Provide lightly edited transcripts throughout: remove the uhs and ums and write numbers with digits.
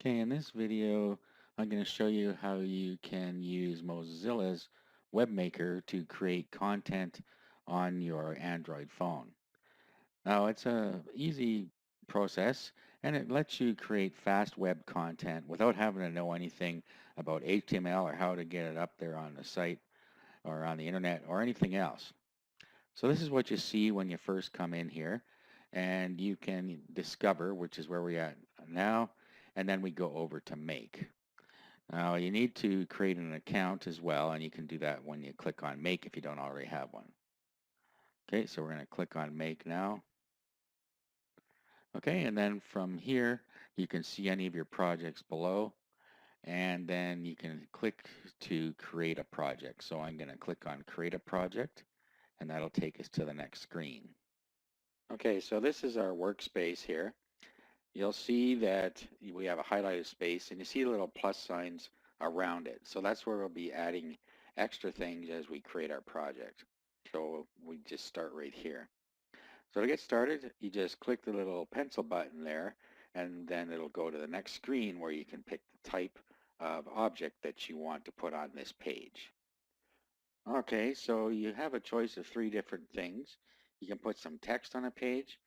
Okay, in this video, I'm going to show you how you can use Mozilla's WebMaker to create content on your Android phone. Now, it's a easy process and it lets you create fast web content without having to know anything about HTML or how to get it up there on the site or on the internet or anything else. So this is what you see when you first come in here, and you can discover, which is where we're at now, and then we go over to make. Now you need to create an account as well, and you can do that when you click on make if you don't already have one. Okay, so we're going to click on make now. Okay, and then from here you can see any of your projects below, and then you can click to create a project. So I'm going to click on create a project, and that'll take us to the next screen. Okay, so this is our workspace here. You'll see that we have a highlighted space and you see the little plus signs around it. So that's where we'll be adding extra things as we create our project. So we just start right here. So to get started, you just click the little pencil button there, and then it'll go to the next screen where you can pick the type of object that you want to put on this page. Okay, so you have a choice of three different things. You can put some text on a page,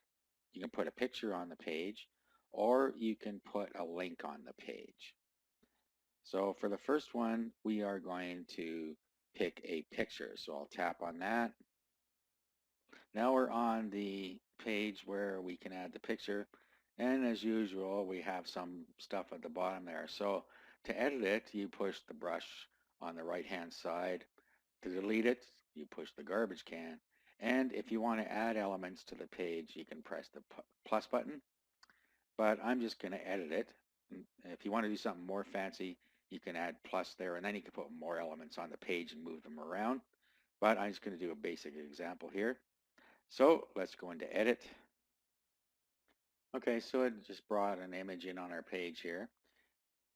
you can put a picture on the page, or you can put a link on the page. So for the first one, we are going to pick a picture. So I'll tap on that. Now we're on the page where we can add the picture. And as usual, we have some stuff at the bottom there. So to edit it, you push the brush on the right-hand side. To delete it, you push the garbage can. And if you want to add elements to the page, you can press the plus button. But I'm just going to edit it. If you want to do something more fancy, you can add plus there, and then you can put more elements on the page and move them around. But I'm just going to do a basic example here. So let's go into edit. Okay, so it just brought an image in on our page here.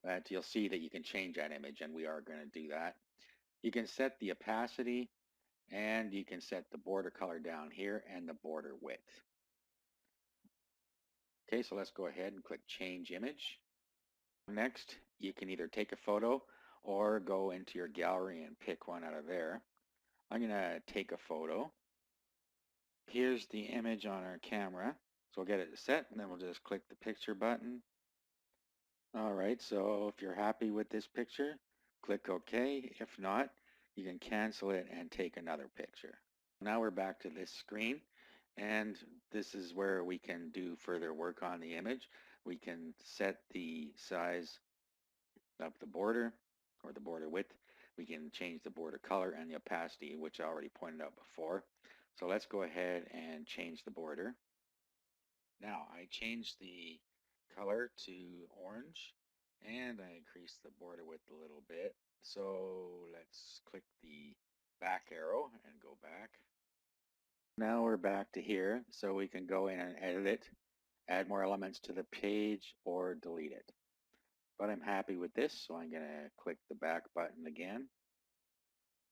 But you'll see that you can change that image, and we are going to do that. You can set the opacity, and you can set the border color down here and the border width. Okay, so let's go ahead and click change image. Next, you can either take a photo or go into your gallery and pick one out of there. I'm going to take a photo. Here's the image on our camera. So we'll get it set, and then we'll just click the picture button. All right, so if you're happy with this picture, click OK. If not, you can cancel it and take another picture. Now we're back to this screen, and this is where we can do further work on the image. We can set the size of the border or the border width. We can change the border color and the opacity, which I already pointed out before. So let's go ahead and change the border. Now I changed the color to orange and I increased the border width a little bit. So let's click the back arrow and go back. Now we're back to here, so we can go in and edit it, add more elements to the page, or delete it. But I'm happy with this, so I'm going to click the back button again.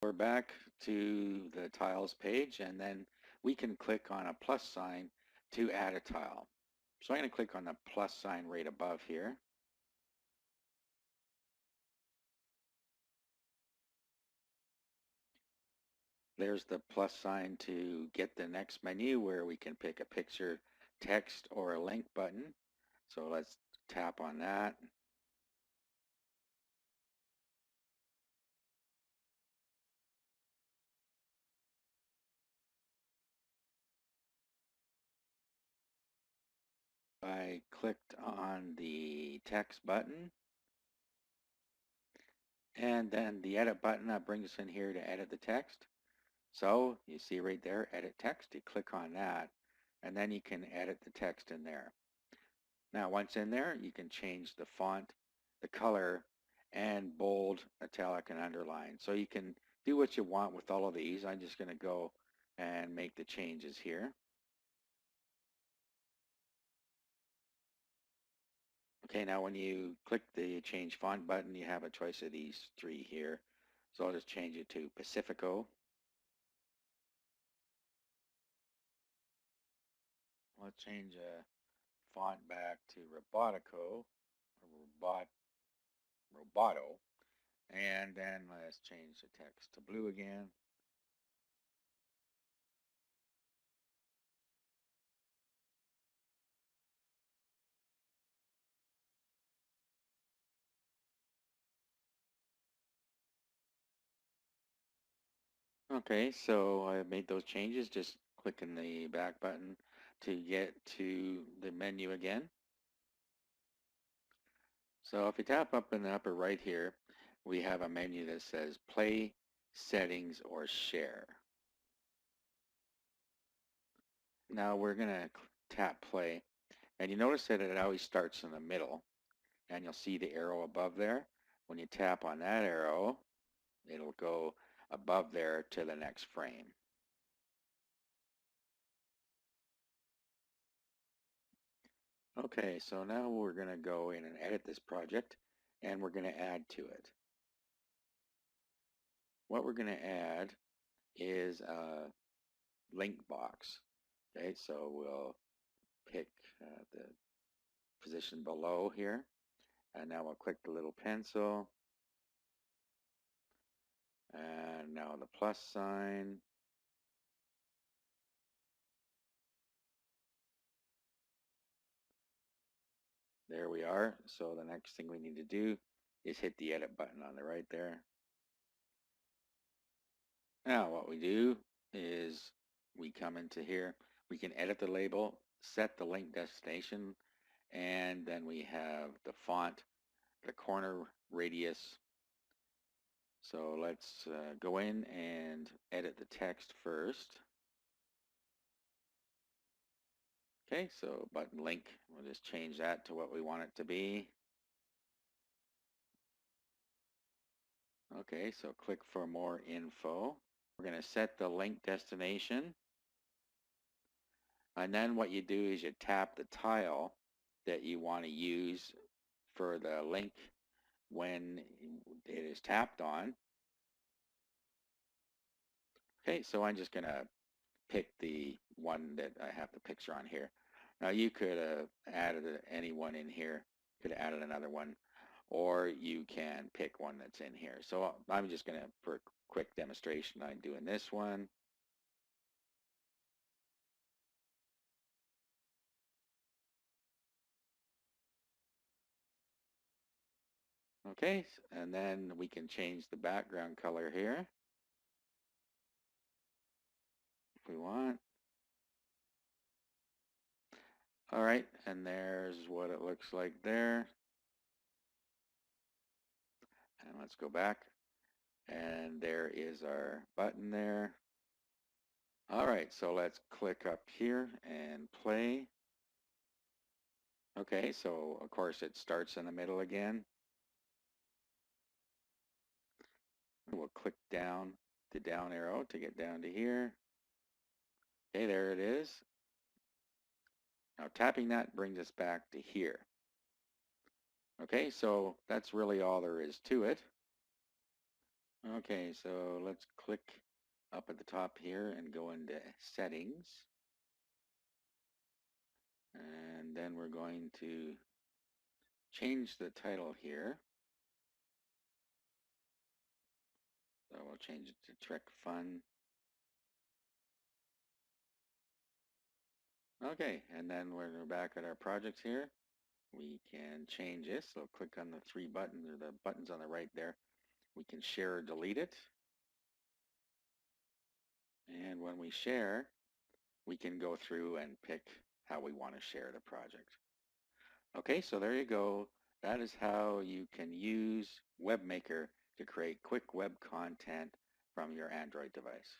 We're back to the tiles page, and then we can click on a plus sign to add a tile. So I'm going to click on the plus sign right above here. There's the plus sign to get the next menu where we can pick a picture, text, or a link button. So let's tap on that. I clicked on the text button, and then the edit button that brings us in here to edit the text. So you see right there, edit text, you click on that, and then you can edit the text in there. Now once in there, you can change the font, the color, and bold, italic, and underline. So you can do what you want with all of these. I'm just going to go and make the changes here. Okay, now when you click the change font button, you have a choice of these three here. So I'll just change it to Pacifico. Let's change a font back to Robotico, robot, Roboto. And then let's change the text to blue again. Okay, so I made those changes. Just clicking the back button to get to the menu again. So if you tap up in the upper right here, we have a menu that says Play, Settings, or Share. Now we're going to tap Play, and you notice that it always starts in the middle, and you'll see the arrow above there. When you tap on that arrow, it'll go above there to the next frame. Okay, so now we're going to go in and edit this project, and we're going to add to it. What we're going to add is a link box. Okay, so we'll pick the position below here, and now we'll click the little pencil, and now the plus sign. There we are. So the next thing we need to do is hit the edit button on the right there. Now what we do is we come into here, we can edit the label, set the link destination, and then we have the font, the corner radius. So let's go in and edit the text first. Okay, so button link, we'll just change that to what we want it to be. Okay, so click for more info. We're going to set the link destination. And then what you do is you tap the tile that you want to use for the link when it is tapped on. Okay, so I'm just going to pick the one that I have the picture on here. Now you could have added anyone in here, could have added another one, or you can pick one that's in here. So I'm just going to, for a quick demonstration, I'm doing this one. Okay, and then we can change the background color here if we want. All right, and there's what it looks like there. And let's go back. And there is our button there. All right, so let's click up here and play. Okay, so of course it starts in the middle again. We'll click down the down arrow to get down to here. Okay, there it is. Now tapping that brings us back to here. Okay, so that's really all there is to it. Okay, so let's click up at the top here and go into settings. And then we're going to change the title here. So we'll change it to Trek Fun. Okay, and then when we're back at our projects here, we can change this. So click on the three buttons or the buttons on the right there. We can share or delete it. And when we share, we can go through and pick how we want to share the project. Okay, so there you go. That is how you can use WebMaker to create quick web content from your Android device.